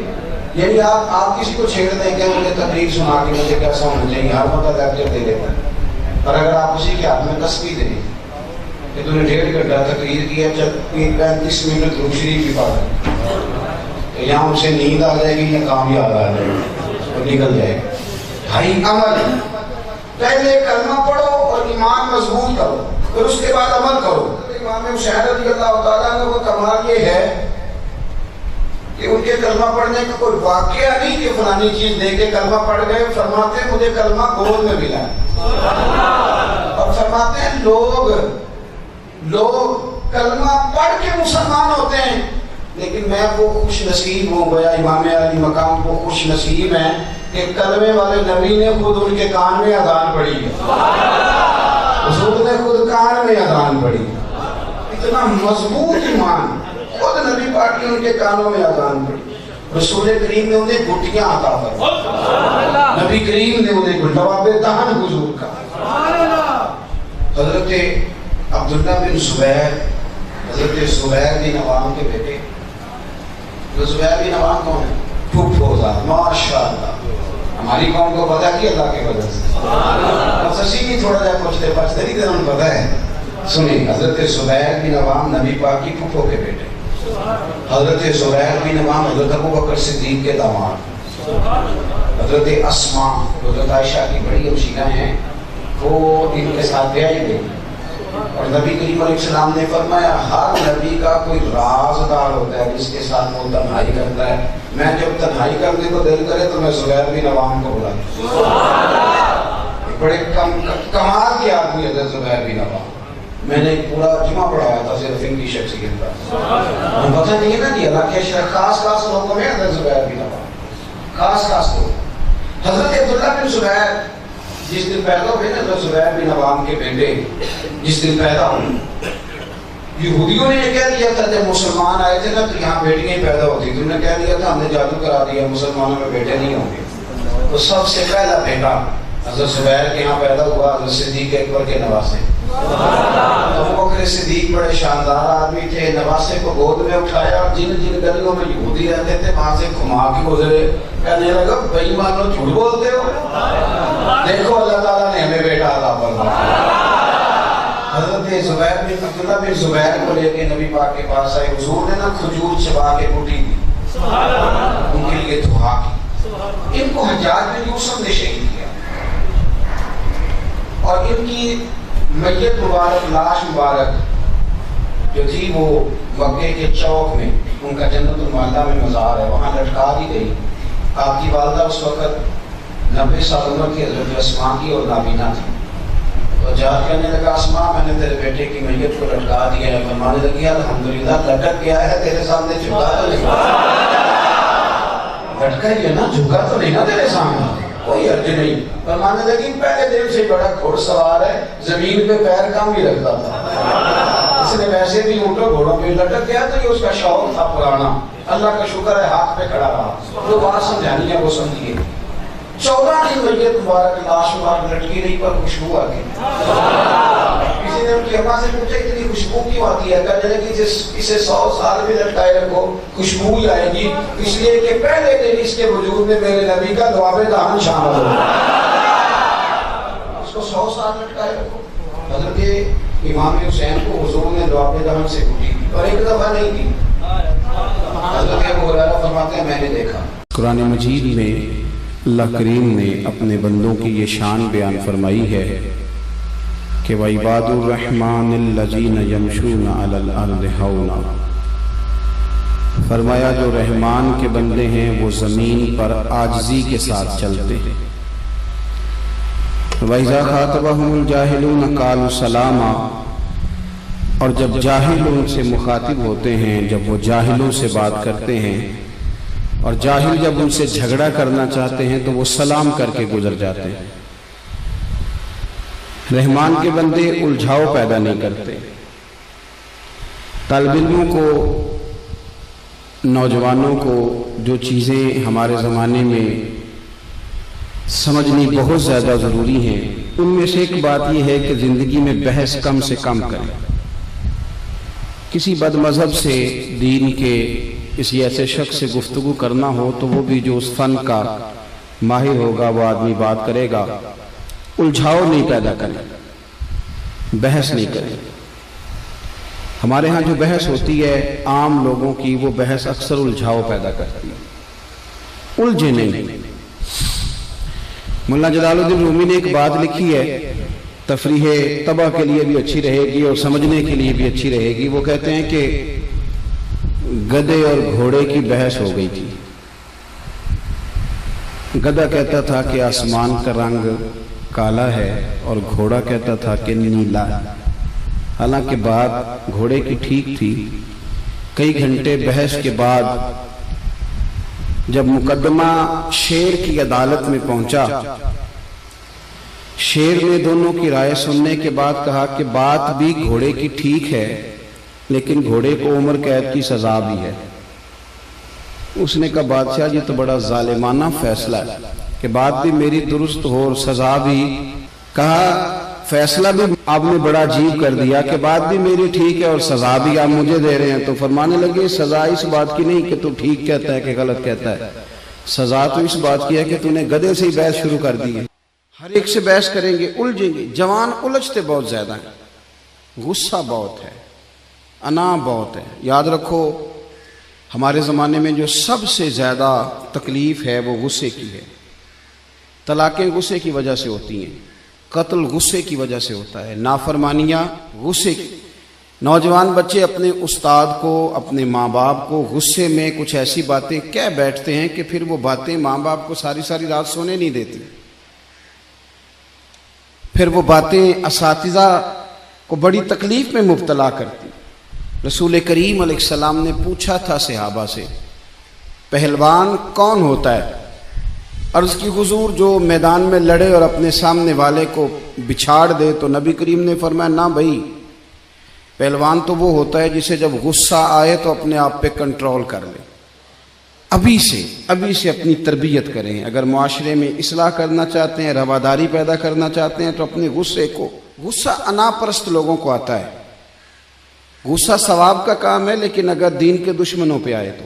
یعنی آپ کسی کو چھیڑ دیں کہ مجھے تقریر سنا کے مجھے کیسا ہونا چاہیے، ہر وقت لیکچر دے دیتا ہے، اور اگر آپ اسی کے ہاتھ میں تسبیح دیں کہ تم نے 1.5 گھنٹہ تقریر کی ہے، 35 منٹ درود شریف بھی پڑھا، تو یہاں اسے نیند آ جائے گی یا کام یاد آ جائے گا، وہ نکل جائے گا۔ بھائی عمل، پہلے کلمہ پڑھو اور ایمان مضبوط کرو، پھر اس کے بعد عمل کرو۔ امام حسین رضی اللہ تعالیٰ عنہ کا کمال یہ ہے کہ ان کے کلمہ پڑھنے کا کوئی واقعہ نہیں کہ فلانی چیز دے کے کلمہ پڑھ گئے، فرماتے ہیں مجھے کلمہ گود میں ملا، اور فرماتے ہیں لوگ کلمہ پڑھ کے مسلمان ہوتے ہیں، لیکن میں وہ خوش نصیب ہوں، گویا امام علی مقام کو خوش نصیب ہیں کہ کلمے والے نبی نے خود ان کے کان میں اذان پڑھی ہے، حضور نے خود کان میں اذان پڑھی، اتنا مضبوط ایمان، خود نبی پاک نے ان کے کانوں میں اذان پڑھی۔ رسول کریم نے انہیں گھٹیاں عطا فرمائی، نبی کریم نے انہیں لواب دہن حضور کا۔ حضرت عبداللہ بن زبیر، حضرت زبیر بن عوام کے بیٹے، زبیر بن عوام کون ہے؟ پھوپھو زاد، ماشاءاللہ ہماری قوم کو پتہ کی اللہ کے وجہ سے، بس اسی بھی تھوڑا جا پوچھتے پچھتے نہیں تو ہمیں پتہ ہے۔ سنیں، حضرت زبیر بن عوام نبی پاک کی پھوپھو کے بیٹے، حضرت زبیر بن عوام حضرت ابوبکر صدیق کے داماد، حضرت اسماء حضرت عائشہ کی بڑی ہمشیرہ ہیں، وہ ان کے ساتھ بیائی گئی، اور نبی کریم علیہ السلام نے فرمایا ہر نبی کا کوئی رازدار ہوتا ہے جس کے ساتھ وہ تنہائی کرتا ہے، میں جب تنہائی کرنے کو دل کرے تو میں زبیر بن عوام کو بلاتا ہوں۔ بڑے کمال کی آدمی حضرت زبیر بن عوام، میں نے پورا جمعہ پڑھایا تھا صرف ان کی شخصیت پر، ہم پتہ نہیں ہے نا کہ اللہ کے خاص لوگوں میں حضرت زبیر بن عوام، خاص لوگ۔ حضرت عبداللہ بن زبیر جس دن پیدا ہوئے نا، حضرت زبیر بن عوام کے بیٹے جس دن پیدا ہوئے، یہودیوں نے یہ کہہ دیا تھا جب مسلمان آئے تھے نا تو یہاں بیٹیاں ہی پیدا ہوتی تھی، انہوں نے کہہ دیا تھا ہم نے جادو کرا دیا، مسلمانوں میں بیٹے نہیں ہوں گے۔ تو سب سے پہلا بیٹا حضرت زبیر کے یہاں پیدا ہوا، حضرت صدیق اکبر کے نواسے۔ ابوبکر صدیق بڑے شاندار آدمی تھے، نواسے کو گود میں اٹھایا اور جن جن گلیوں میں یہودی رہتے تھے وہاں سے گھما کے گزرے، کہنے لگا بے ایمانو جھوٹ بولتے ہو، دیکھو اللہ تعالیٰ نے ہمیں بیٹا عطا فرمایا۔ حضرت زبیر بن عبداللہ بن زبیر کو لے کے نبی پاک کے پاس آئے، حضور نے نا کھجور چبا کے کوٹی دی، ان کے لیے دعا کی۔ ان کو حجاج بن یوسف نے شہید کیا، اور ان کی میت مبارک، لاش مبارک جو تھی وہ مکے کے چوک میں، ان کا جنت المعلا میں مزار ہے، وہاں لٹکا دی گئی۔ آپ کی والدہ اس وقت 90 سال عمر کی حضرت اسماء کی اور نابینا تھی، تو جہاد کہنے لگا اسماء میں نے تیرے بیٹے کی میت کو لٹکا دیا ہے، فرمانے لگی الحمدللہ لٹک گیا ہے، تیرے سامنے جھکا تو نہیں، لٹکا ہی ہے نا، جھکا تو نہیں نا تیرے سامنے، کوئی حرج نہیں۔ فرمانے لگی پہلے دن سے بڑا گھوڑ سوار ہے، زمین پہ پیر کم ہی رکھتا تھا، اس نے ویسے بھی اونٹوں گھوڑوں پہ لٹک گیا تو یہ اس کا شوق تھا پرانا، اللہ کا شکر ہے ہاتھ پہ کھڑا رہا، جو بات سمجھانی ہے وہ سمجھیے۔ 14 دن میت مبارک لاش مبارک لٹکی رہی پر خوشبو آ گئی۔ کسی نے ان کی اماں سے پوچھا اتنی خوشبو کیوں آتی ہے؟ کہنے لگی اسے 100 سال بھی لٹکائے رکھو خوشبو ہی آئے گی، اس لیے کہ پہلے دن اس کے وجود میں میرے نبی کا لواب دہن شامل ہو، اس کو 100 سال لٹکائے رکھو۔ حضرت امام حسین کو حضور نے لواب دہن سے کوٹی دی، اور ایک دفعہ نہیں کی۔ حضرت ابو ہریرہ فرماتے ہیں میں نے دیکھا قرآن مجید میں اللہ کریم نے اپنے بندوں کی یہ شان بیان فرمائی ہے کہ وَعِبَادُ الرَّحْمَنِ الَّذِينَ يَمْشُونَ عَلَى الْأَرْضِ هَوْنًا، فرمایا جو رحمان کے بندے ہیں وہ زمین پر عاجزی کے ساتھ چلتے ہیں۔ وَإِذَا خَاطَبَهُمُ الْجَاهِلُونَ قَالُوا سَلَامًا، اور جب جاہل ان سے مخاطب ہوتے ہیں، جب وہ جاہلوں سے بات کرتے ہیں، اور جاہل جب ان سے جھگڑا کرنا چاہتے ہیں تو وہ سلام کر کے گزر جاتے ہیں۔ رحمان کے بندے الجھاؤ پیدا نہیں کرتے۔ طالب علموں کو، نوجوانوں کو جو چیزیں ہمارے زمانے میں سمجھنی بہت زیادہ ضروری ہیں، ان میں سے ایک بات یہ ہے کہ زندگی میں بحث کم سے کم کریں۔ کسی بد مذہب سے، دین کے کسی ایسے شخص سے گفتگو کرنا ہو تو وہ بھی جو اس فن کا ماہر ہوگا وہ آدمی بات کرے گا، الجھاؤ نہیں پیدا کرے، بحث نہیں کرے۔ ہمارے ہاں جو بحث ہوتی ہے عام لوگوں کی، وہ بحث اکثر الجھاؤ پیدا کرتی ہے، الجھے نہیں۔ مولانا جلال الدین رومی نے ایک بات لکھی ہے، تفریح طبع کے لیے بھی اچھی رہے گی اور سمجھنے کے لیے بھی اچھی رہے گی۔ وہ کہتے ہیں کہ گدھے اور گھوڑے کی بحث ہو گئی تھی۔ گدھا کہتا تھا کہ آسمان کا رنگ کالا ہے اور گھوڑا کہتا تھا کہ نیلا ہے، حالانکہ بات گھوڑے کی ٹھیک تھی۔ کئی گھنٹے بحث کے بعد جب مقدمہ شیر کی عدالت میں پہنچا، شیر نے دونوں کی رائے سننے کے بعد کہا کہ بات بھی گھوڑے کی ٹھیک ہے، لیکن گھوڑے کو عمر قید کی سزا بھی ہے۔ اس نے کہا بادشاہ جی تو بڑا ظالمانہ فیصلہ ہے کہ بات بھی میری درست ہو اور سزا بھی. کہا فیصلہ بھی آپ نے بڑا عجیب کر دیا کہ بات بھی میری ٹھیک ہے اور سزا بھی آپ مجھے دے رہے ہیں. تو فرمانے لگے سزا اس بات کی نہیں کہ تو ٹھیک کہتا ہے کہ غلط کہتا ہے, سزا تو اس بات کی ہے کہ تو نے گدھے سے ہی بحث شروع کر دی ہے. ہر ایک سے بحث کریں گے, الجھیں گے. جوان الجھتے بہت زیادہ ہیں, غصہ بہت ہے, انا بہت ہے. یاد رکھو ہمارے زمانے میں جو سب سے زیادہ تکلیف ہے وہ غصے کی ہے. طلاقیں غصے کی وجہ سے ہوتی ہیں, قتل غصے کی وجہ سے ہوتا ہے, نافرمانیاں غصے کی. نوجوان بچے اپنے استاد کو, اپنے ماں باپ کو غصے میں کچھ ایسی باتیں کہہ بیٹھتے ہیں کہ پھر وہ باتیں ماں باپ کو ساری ساری رات سونے نہیں دیتی. پھر وہ باتیں اساتذہ کو بڑی تکلیف میں مبتلا کرتی. رسول کریم علیہ السلام نے پوچھا تھا صحابہ سے پہلوان کون ہوتا ہے؟ عرض کی حضور جو میدان میں لڑے اور اپنے سامنے والے کو بچھاڑ دے. تو نبی کریم نے فرمایا نہ بھائی, پہلوان تو وہ ہوتا ہے جسے جب غصہ آئے تو اپنے آپ پہ کنٹرول کر لے. ابھی سے اپنی تربیت کریں. اگر معاشرے میں اصلاح کرنا چاہتے ہیں, رواداری پیدا کرنا چاہتے ہیں, تو اپنے غصے کو, غصہ انا پرست لوگوں کو آتا ہے. غصہ ثواب کا کام ہے, لیکن اگر دین کے دشمنوں پہ آئے تو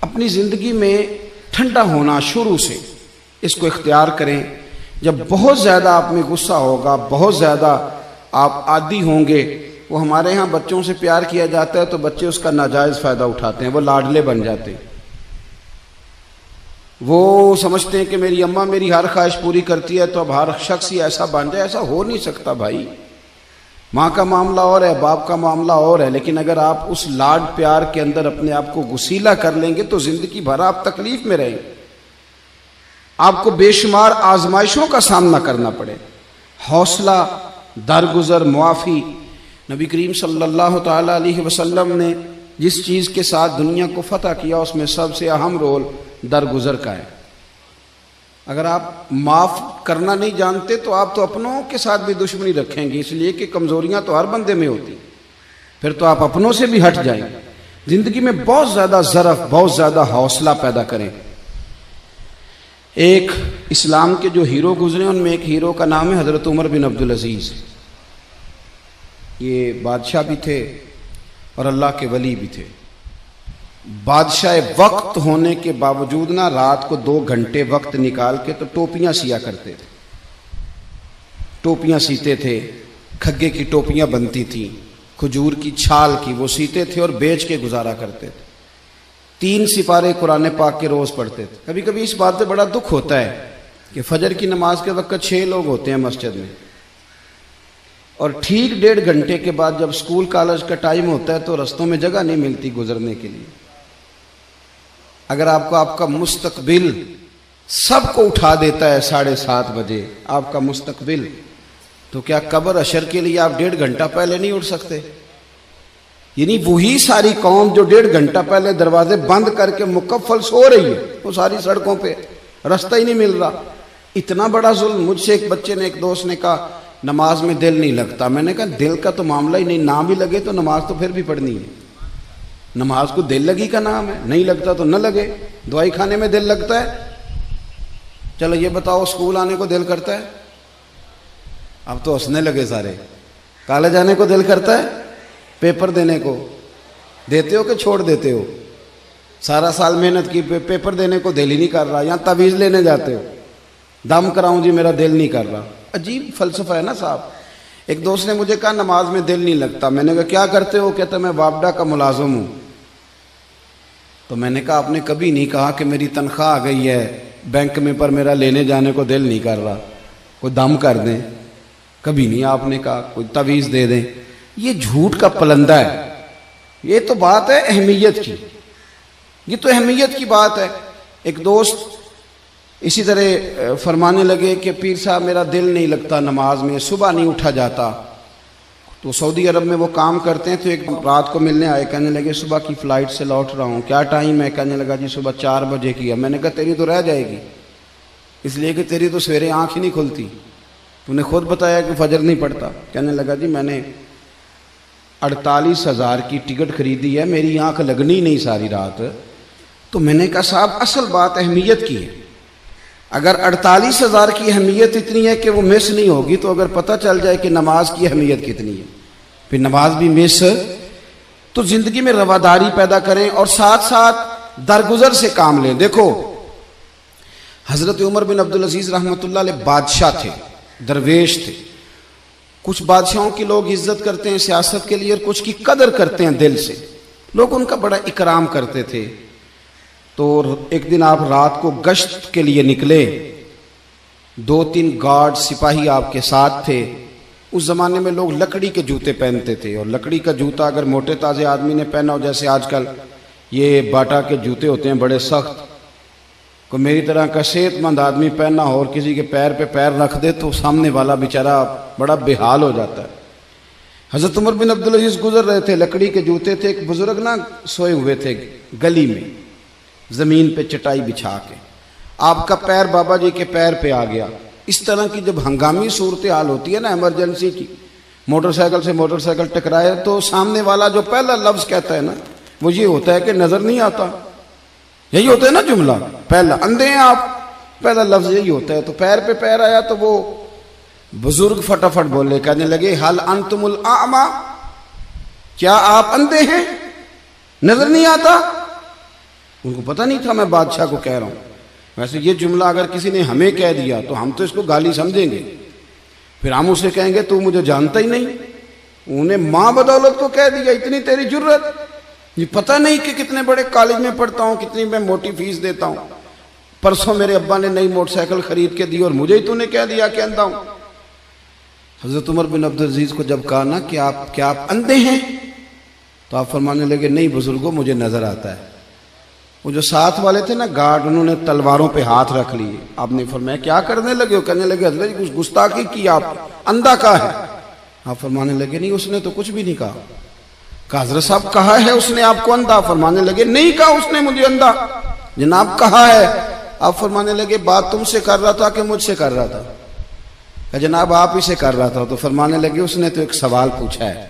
اپنی زندگی میں ٹھنڈا ہونا شروع سے اس کو اختیار کریں. جب بہت زیادہ آپ میں غصہ ہوگا, بہت زیادہ آپ عادی ہوں گے. وہ ہمارے ہاں بچوں سے پیار کیا جاتا ہے تو بچے اس کا ناجائز فائدہ اٹھاتے ہیں, وہ لاڈلے بن جاتے ہیں. وہ سمجھتے ہیں کہ میری اماں میری ہر خواہش پوری کرتی ہے تو اب ہر شخص ہی ایسا بن جائے. ایسا ہو نہیں سکتا بھائی. ماں کا معاملہ اور ہے, باپ کا معاملہ اور ہے, لیکن اگر آپ اس لاڈ پیار کے اندر اپنے آپ کو غسیلا کر لیں گے تو زندگی بھر آپ تکلیف میں رہیں. آپ کو بے شمار آزمائشوں کا سامنا کرنا پڑے. حوصلہ, درگزر, معافی. نبی کریم صلی اللہ تعالی علیہ وسلم نے جس چیز کے ساتھ دنیا کو فتح کیا اس میں سب سے اہم رول درگزر کا ہے. اگر آپ معاف کرنا نہیں جانتے تو آپ تو اپنوں کے ساتھ بھی دشمنی رکھیں گے, اس لیے کہ کمزوریاں تو ہر بندے میں ہوتی, پھر تو آپ اپنوں سے بھی ہٹ جائیں. زندگی میں بہت زیادہ ظرف, بہت زیادہ حوصلہ پیدا کریں. ایک اسلام کے جو ہیرو گزرے ان میں ایک ہیرو کا نام ہے حضرت عمر بن عبدالعزیز. یہ بادشاہ بھی تھے اور اللہ کے ولی بھی تھے. بادشاہ وقت ہونے کے باوجود نہ رات کو 2 گھنٹے وقت نکال کے تو ٹوپیاں سیا کرتے تھے. ٹوپیاں سیتے تھے, کھگے کی ٹوپیاں بنتی تھیں, کھجور کی چھال کی وہ سیتے تھے اور بیچ کے گزارا کرتے تھے. 3 سپارے قرآن پاک کے روز پڑھتے تھے. کبھی کبھی اس بات سے بڑا دکھ ہوتا ہے کہ فجر کی نماز کے وقت 6 لوگ ہوتے ہیں مسجد میں, اور ٹھیک 1.5 گھنٹے کے بعد جب اسکول کالج کا ٹائم ہوتا ہے تو رستوں میں جگہ نہیں ملتی گزرنے کے لیے. اگر آپ کا مستقبل سب کو اٹھا دیتا ہے 7:30 بجے آپ کا مستقبل, تو کیا قبر حشر کے لیے آپ 1.5 گھنٹہ پہلے نہیں اٹھ سکتے؟ یعنی وہی ساری قوم جو 1.5 گھنٹہ پہلے دروازے بند کر کے مکفل سو رہی ہے, وہ ساری سڑکوں پہ راستہ ہی نہیں مل رہا. اتنا بڑا ظلم. مجھ سے ایک بچے نے, ایک دوست نے کہا نماز میں دل نہیں لگتا. میں نے کہا دل کا تو معاملہ ہی نہیں, نہ بھی لگے تو نماز تو پھر بھی پڑھنی ہے. نماز کو دل لگی کا نام ہے, نہیں لگتا تو نہ لگے. دوائی کھانے میں دل لگتا ہے. چلو یہ بتاؤ اسکول آنے کو دل کرتا ہے؟ اب تو ہنسنے لگے سارے. کالج آنے کو دل کرتا ہے؟ پیپر دینے کو دیتے ہو کہ چھوڑ دیتے ہو؟ سارا سال محنت کی, پیپر دینے کو دل ہی نہیں کر رہا. یہاں تعویذ لینے جاتے ہو, دم کراؤں جی میرا دل نہیں کر رہا. عجیب فلسفہ ہے نا صاحب. ایک دوست نے مجھے کہا نماز میں دل نہیں لگتا. میں نے کہا کیا کرتے ہو؟ کہتا میں وابڈا کا ملازم ہوں. تو میں نے کہا آپ نے کبھی نہیں کہا کہ میری تنخواہ آ گئی ہے بینک میں پر میرا لینے جانے کو دل نہیں کر رہا, کوئی دم کر دیں. کبھی نہیں آپ نے کہا کوئی تعویذ دے دیں. یہ جھوٹ کا پلندہ ہے. یہ تو بات ہے اہمیت کی, یہ تو اہمیت کی بات ہے. ایک دوست اسی طرح فرمانے لگے کہ پیر صاحب میرا دل نہیں لگتا نماز میں, صبح نہیں اٹھا جاتا. تو سعودی عرب میں وہ کام کرتے ہیں. تو ایک رات کو ملنے آئے, کہنے لگے صبح کی فلائٹ سے لوٹ رہا ہوں, کیا ٹائم ہے؟ کہنے لگا جی صبح 4 بجے کی ہے. میں نے کہا تیری تو رہ جائے گی, اس لیے کہ تیری تو سویرے آنکھ ہی نہیں کھلتی. تو نے خود بتایا کہ فجر نہیں پڑتا. کہنے لگا جی میں نے 48,000 کی ٹکٹ خریدی ہے, میری آنکھ لگنی نہیں ساری رات. تو میں نے کہا صاحب اصل بات اہمیت کی ہے. اگر 48,000 کی اہمیت اتنی ہے کہ وہ مس نہیں ہوگی, تو اگر پتہ چل جائے کہ نماز کی اہمیت کتنی ہے, پھر نماز بھی مس. تو زندگی میں رواداری پیدا کریں اور ساتھ ساتھ درگزر سے کام لیں. دیکھو حضرت عمر بن عبدالعزیز رحمۃ اللہ علیہ بادشاہ تھے, درویش تھے. کچھ بادشاہوں کی لوگ عزت کرتے ہیں سیاست کے لیے اور کچھ کی قدر کرتے ہیں دل سے. لوگ ان کا بڑا اکرام کرتے تھے. تو ایک دن آپ رات کو گشت کے لیے نکلے, 2-3 گارڈ سپاہی آپ کے ساتھ تھے. اس زمانے میں لوگ لکڑی کے جوتے پہنتے تھے, اور لکڑی کا جوتا اگر موٹے تازے آدمی نے پہنا ہو, جیسے آج کل یہ باٹا کے جوتے ہوتے ہیں بڑے سخت, کو میری طرح کا صحت مند آدمی پہننا ہو اور کسی کے پیر پہ پیر رکھ دے تو سامنے والا بیچارہ بڑا بے حال ہو جاتا ہے. حضرت عمر بن عبدالعزیز گزر رہے تھے, لکڑی کے جوتے تھے. ایک بزرگ نا سوئے ہوئے تھے گلی میں زمین پہ چٹائی بچھا کے, آپ کا پیر بابا جی کے پیر پہ آ گیا. اس طرح کی جب ہنگامی صورتحال ہوتی ہے نا ایمرجنسی کی, موٹر سائیکل سے موٹر سائیکل ٹکرائے, تو سامنے والا جو پہلا لفظ کہتا ہے نا وہ یہ ہوتا ہے کہ نظر نہیں آتا. یہی ہوتا ہے نا جملہ, پہلا اندھے ہیں آپ, پہلا لفظ یہی ہوتا ہے. تو پیر پہ پیر آیا تو وہ بزرگ فٹافٹ بولے, کہنے لگے حل انتم الاعمی, کیا آپ اندھے ہیں, نظر نہیں آتا؟ ان کو پتہ نہیں تھا میں بادشاہ کو کہہ رہا ہوں. ویسے یہ جملہ اگر کسی نے ہمیں کہہ دیا تو ہم تو اس کو گالی سمجھیں گے, پھر ہم اسے کہیں گے تو مجھے جانتا ہی نہیں. انہیں ماں بدولت کو کہہ دیا, اتنی تیری جرت, یہ پتہ نہیں کہ کتنے بڑے کالج میں پڑھتا ہوں, کتنی میں موٹی فیس دیتا ہوں. پرسوں میرے ابا نے نئی موٹر سائیکل خرید کے دی اور مجھے ہی تو نے کہہ دیا کہ اندھا ہوں. حضرت عمر بن عبدالعزیز کو جب کہا نا کہ آپ اندھے ہیں, تو آپ فرمانے لگے نہیں بزرگوں مجھے نظر آتا ہے. وہ جو ساتھ والے تھے نا گارڈ, انہوں نے تلواروں پہ ہاتھ رکھ لیے. آپ نے فرمایا کیا کرنے لگے ہو؟ کہنے لگے حضرت کچھ گستاخی کی, آپ اندھا کا ہے. آپ فرمانے لگے نہیں اس نے تو کچھ بھی نہیں کہا. کہا حضرت صاحب کہا ہے اس نے آپ کو اندھا. فرمانے لگے نہیں کہا اس نے مجھے اندھا, جناب کہا ہے. آپ فرمانے لگے بات تم سے کر رہا تھا کہ مجھ سے کر رہا تھا؟ کہ جناب آپ ہی سے کر رہا تھا. تو فرمانے لگے اس نے تو ایک سوال پوچھا ہے,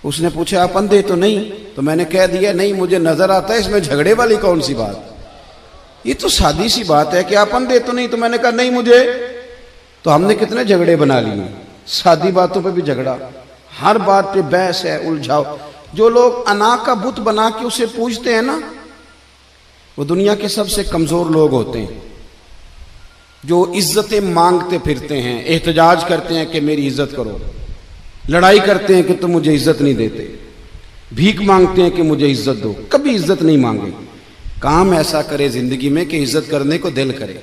اس نے پوچھا آپ اندھے تو نہیں, تو میں نے کہہ دیا نہیں مجھے نظر آتا ہے, اس میں جھگڑے والی کون سی بات؟ یہ تو سادی سی بات ہے کہ آپ اندھے تو نہیں, تو میں نے کہا نہیں مجھے. تو ہم نے کتنے جھگڑے بنا لیے, سادی باتوں پہ بھی جھگڑا, ہر بات پہ بحث ہے, الجھاؤ. جو لوگ انا کا بت بنا کے اسے پوجتے ہیں نا, وہ دنیا کے سب سے کمزور لوگ ہوتے ہیں. جو عزتیں مانگتے پھرتے ہیں, احتجاج کرتے ہیں کہ میری عزت کرو, لڑائی کرتے ہیں کہ تم مجھے عزت نہیں دیتے, بھیک مانگتے ہیں کہ مجھے عزت دو, کبھی عزت نہیں مانگے. کام ایسا کرے زندگی میں کہ عزت کرنے کو دل کرے.